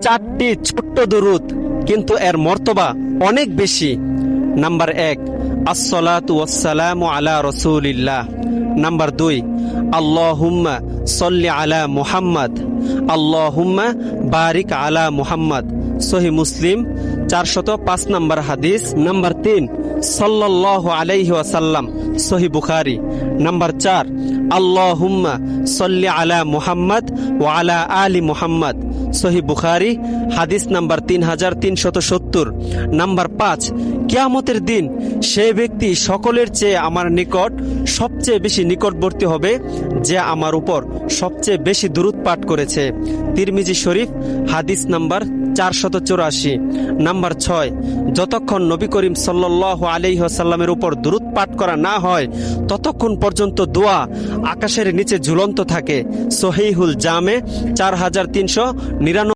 চারটি ছোট্ট দুরূদ, কিন্তু এর মর্তবা অনেক বেশি। নাম্বার 1, আসসালাতু ওয়াসসালামু আলা রাসূলিল্লাহ। নাম্বার 2, আল্লাহুম্মা সল্লি আলা মুহাম্মদ, আল্লাহুম্মা বারিক আলা মুহাম্মদ। সহিহ মুসলিম 405 নম্বর হাদিস। নাম্বার 3, সাল্লাল্লাহু আলাইহি ওয়াসাল্লাম, সহিহ বুখারী। নাম্বার 4, আল্লাহুম্মা সল্লি আলা মুহাম্মদ ওয়া আলা আলি মুহাম্মদ, সহিহ বুখারী, হাদিস নাম্বার 3370। নাম্বার 5, কিয়ামতের দিন সেই ব্যক্তি সকলের চেয়ে আমার নিকট সবচেয়ে বেশি নিকটবর্তী হবে যে আমার উপর সবচেয়ে বেশি দুরূদ পাঠ করেছে। তিরমিজি শরীফ, হাদিস নাম্বার 484। নাম্বার 6, যতক্ষণ নবী করিম সাল্লাল্লাহু আলাইহি ওয়াসাল্লামের উপর দুরূদ পাঠ করা না হয় ততক্ষণ পর্যন্ত দোয়া আকাশের নিচে ঝুলন্ত থাকে। সহিহুল জামে 4399।